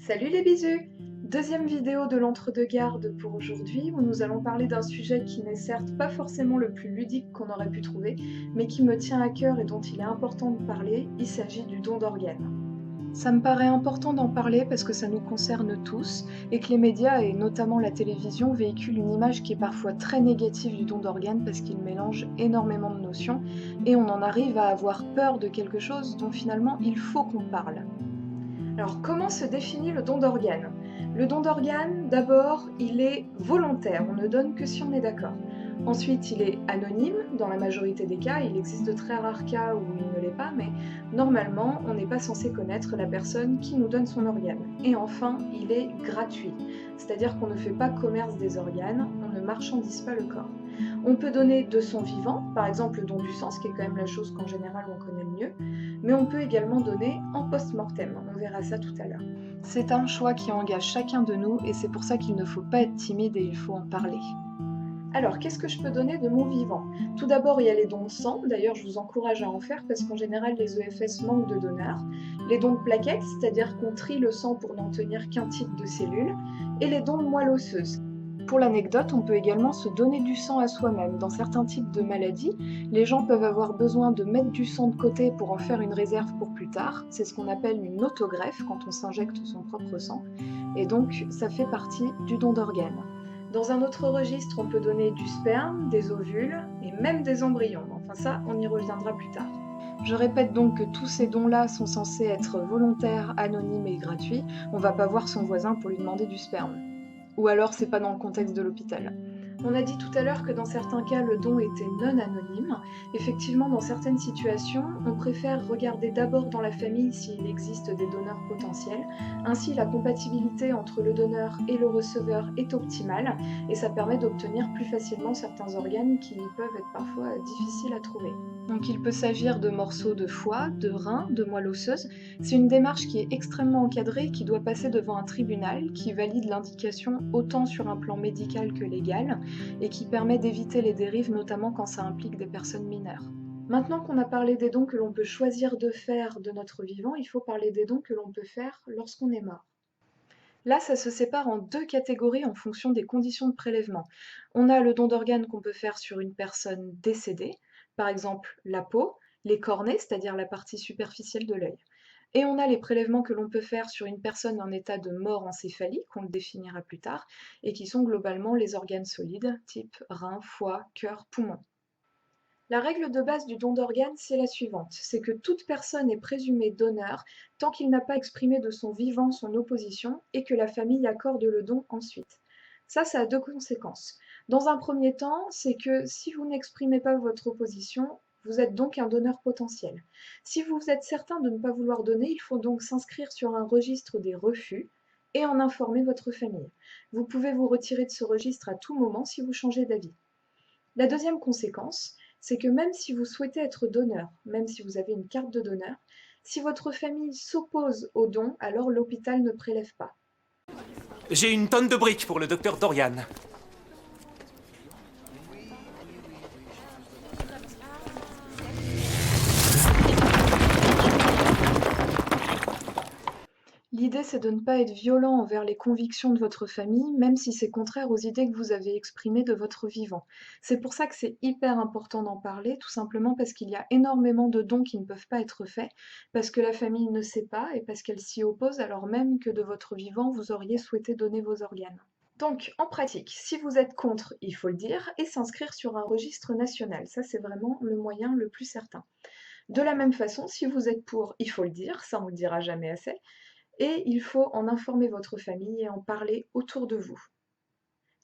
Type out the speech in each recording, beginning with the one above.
Salut les bisous! Deuxième vidéo de l'entre-deux-gardes pour aujourd'hui où nous allons parler d'un sujet qui n'est certes pas forcément le plus ludique qu'on aurait pu trouver, mais qui me tient à cœur et dont il est important de parler, il s'agit du don d'organes. Ça me paraît important d'en parler parce que ça nous concerne tous et que les médias et notamment la télévision véhiculent une image qui est parfois très négative du don d'organes parce qu'il mélange énormément de notions et on en arrive à avoir peur de quelque chose dont finalement il faut qu'on parle. Alors, comment se définit le don d'organes? Le don d'organes, d'abord, il est volontaire, on ne donne que si on est d'accord. Ensuite, il est anonyme, dans la majorité des cas, il existe de très rares cas où il ne l'est pas, mais normalement, on n'est pas censé connaître la personne qui nous donne son organe. Et enfin, il est gratuit, c'est-à-dire qu'on ne fait pas commerce des organes, on ne marchandise pas le corps. On peut donner de son vivant, par exemple le don du sang, ce qui est quand même la chose qu'en général on connaît le mieux, mais on peut également donner en post-mortem, on verra ça tout à l'heure. C'est un choix qui engage chacun de nous et c'est pour ça qu'il ne faut pas être timide et il faut en parler. Alors, qu'est-ce que je peux donner de mon vivant? Tout d'abord, il y a les dons de sang, d'ailleurs je vous encourage à en faire parce qu'en général les EFS manquent de donneurs. Les dons de plaquettes, c'est-à-dire qu'on trie le sang pour n'en tenir qu'un type de cellule, et les dons de moelle osseuse. Pour l'anecdote, on peut également se donner du sang à soi-même. Dans certains types de maladies, les gens peuvent avoir besoin de mettre du sang de côté pour en faire une réserve pour plus tard. C'est ce qu'on appelle une autogreffe quand on s'injecte son propre sang. Et donc, ça fait partie du don d'organes. Dans un autre registre, on peut donner du sperme, des ovules et même des embryons. Enfin ça, on y reviendra plus tard. Je répète donc que tous ces dons-là sont censés être volontaires, anonymes et gratuits. On va pas voir son voisin pour lui demander du sperme. Ou alors c'est pas dans le contexte de l'hôpital. On a dit tout à l'heure que dans certains cas le don était non anonyme. Effectivement, dans certaines situations, on préfère regarder d'abord dans la famille s'il existe des donneurs potentiels. Ainsi, la compatibilité entre le donneur et le receveur est optimale et ça permet d'obtenir plus facilement certains organes qui peuvent être parfois difficiles à trouver. Donc il peut s'agir de morceaux de foie, de rein, de moelle osseuse. C'est une démarche qui est extrêmement encadrée et qui doit passer devant un tribunal qui valide l'indication autant sur un plan médical que légal et qui permet d'éviter les dérives, notamment quand ça implique des personnes mineures. Maintenant qu'on a parlé des dons que l'on peut choisir de faire de notre vivant, il faut parler des dons que l'on peut faire lorsqu'on est mort. Là, ça se sépare en deux catégories en fonction des conditions de prélèvement. On a le don d'organes qu'on peut faire sur une personne décédée, par exemple la peau, les cornées, c'est-à-dire la partie superficielle de l'œil. Et on a les prélèvements que l'on peut faire sur une personne en état de mort encéphalique, on le définira plus tard, et qui sont globalement les organes solides, type rein, foie, cœur, poumon. La règle de base du don d'organes, c'est la suivante, c'est que toute personne est présumée donneur tant qu'il n'a pas exprimé de son vivant son opposition et que la famille accorde le don ensuite. Ça a deux conséquences. Dans un premier temps, c'est que si vous n'exprimez pas votre opposition, vous êtes donc un donneur potentiel. Si vous êtes certain de ne pas vouloir donner, il faut donc s'inscrire sur un registre des refus et en informer votre famille. Vous pouvez vous retirer de ce registre à tout moment si vous changez d'avis. La deuxième conséquence, c'est que même si vous souhaitez être donneur, même si vous avez une carte de donneur, si votre famille s'oppose au don, alors l'hôpital ne prélève pas. J'ai une tonne de briques pour le docteur Dorian. L'idée, c'est de ne pas être violent envers les convictions de votre famille, même si c'est contraire aux idées que vous avez exprimées de votre vivant. C'est pour ça que c'est hyper important d'en parler, tout simplement parce qu'il y a énormément de dons qui ne peuvent pas être faits, parce que la famille ne sait pas et parce qu'elle s'y oppose alors même que de votre vivant, vous auriez souhaité donner vos organes. Donc, en pratique, si vous êtes contre, il faut le dire, et s'inscrire sur un registre national. Ça, c'est vraiment le moyen le plus certain. De la même façon, si vous êtes pour, il faut le dire, ça on ne le dira jamais assez, et il faut en informer votre famille et en parler autour de vous.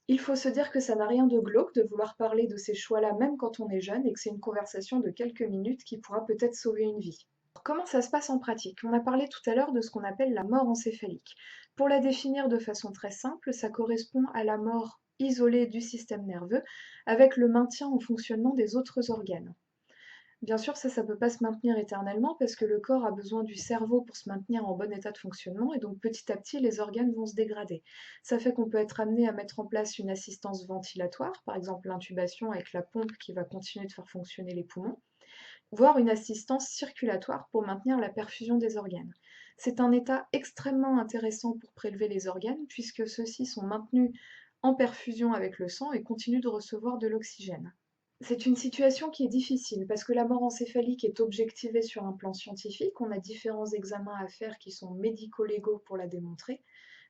Il faut se dire que ça n'a rien de glauque de vouloir parler de ces choix-là même quand on est jeune et que c'est une conversation de quelques minutes qui pourra peut-être sauver une vie. Comment ça se passe en pratique? On a parlé tout à l'heure de ce qu'on appelle la mort encéphalique. Pour la définir de façon très simple, ça correspond à la mort isolée du système nerveux avec le maintien en fonctionnement des autres organes. Bien sûr, ça peut pas se maintenir éternellement parce que le corps a besoin du cerveau pour se maintenir en bon état de fonctionnement et donc petit à petit, les organes vont se dégrader. Ça fait qu'on peut être amené à mettre en place une assistance ventilatoire, par exemple l'intubation avec la pompe qui va continuer de faire fonctionner les poumons, voire une assistance circulatoire pour maintenir la perfusion des organes. C'est un état extrêmement intéressant pour prélever les organes puisque ceux-ci sont maintenus en perfusion avec le sang et continuent de recevoir de l'oxygène. C'est une situation qui est difficile parce que la mort encéphalique est objectivée sur un plan scientifique. On a différents examens à faire qui sont médico-légaux pour la démontrer.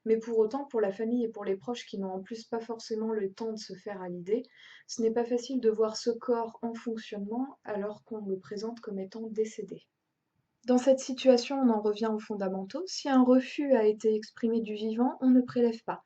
Mais pour autant, pour la famille et pour les proches qui n'ont en plus pas forcément le temps de se faire à l'idée, ce n'est pas facile de voir ce corps en fonctionnement alors qu'on le présente comme étant décédé. Dans cette situation, on en revient aux fondamentaux. Si un refus a été exprimé du vivant, on ne prélève pas.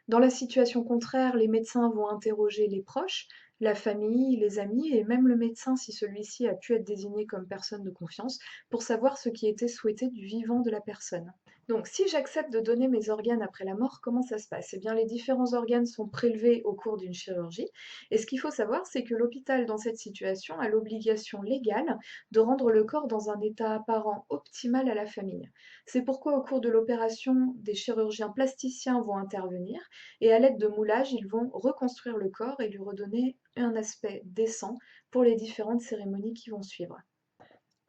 Dans la situation contraire, les médecins vont interroger les proches, la famille, les amis et même le médecin si celui-ci a pu être désigné comme personne de confiance pour savoir ce qui était souhaité du vivant de la personne. Donc si j'accepte de donner mes organes après la mort, comment ça se passe? Eh bien les différents organes sont prélevés au cours d'une chirurgie et ce qu'il faut savoir c'est que l'hôpital dans cette situation a l'obligation légale de rendre le corps dans un état apparent optimal à la famille. C'est pourquoi au cours de l'opération, des chirurgiens plasticiens vont intervenir et à l'aide de moulage, ils vont reconstruire le corps et lui redonner un aspect décent pour les différentes cérémonies qui vont suivre.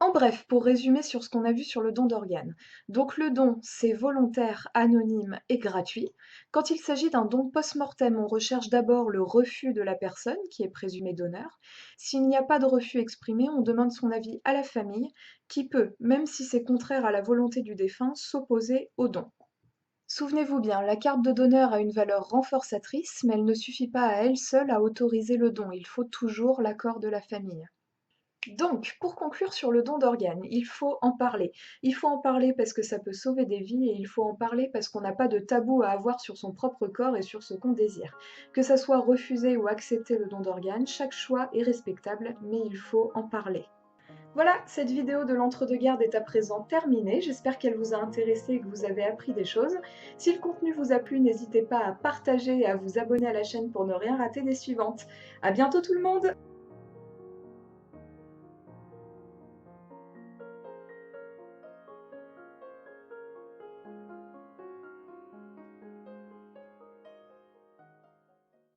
En bref, pour résumer sur ce qu'on a vu sur le don d'organes. Donc le don, c'est volontaire, anonyme et gratuit. Quand il s'agit d'un don post-mortem, on recherche d'abord le refus de la personne qui est présumée donneur. S'il n'y a pas de refus exprimé, on demande son avis à la famille qui peut, même si c'est contraire à la volonté du défunt, s'opposer au don. Souvenez-vous bien, la carte de donneur a une valeur renforçatrice, mais elle ne suffit pas à elle seule à autoriser le don. Il faut toujours l'accord de la famille. Donc, pour conclure sur le don d'organes, il faut en parler. Il faut en parler parce que ça peut sauver des vies et il faut en parler parce qu'on n'a pas de tabou à avoir sur son propre corps et sur ce qu'on désire. Que ça soit refuser ou accepter le don d'organes, chaque choix est respectable, mais il faut en parler. Voilà, cette vidéo de l'entre-deux-guerres est à présent terminée. J'espère qu'elle vous a intéressé et que vous avez appris des choses. Si le contenu vous a plu, n'hésitez pas à partager et à vous abonner à la chaîne pour ne rien rater des suivantes. À bientôt tout le monde!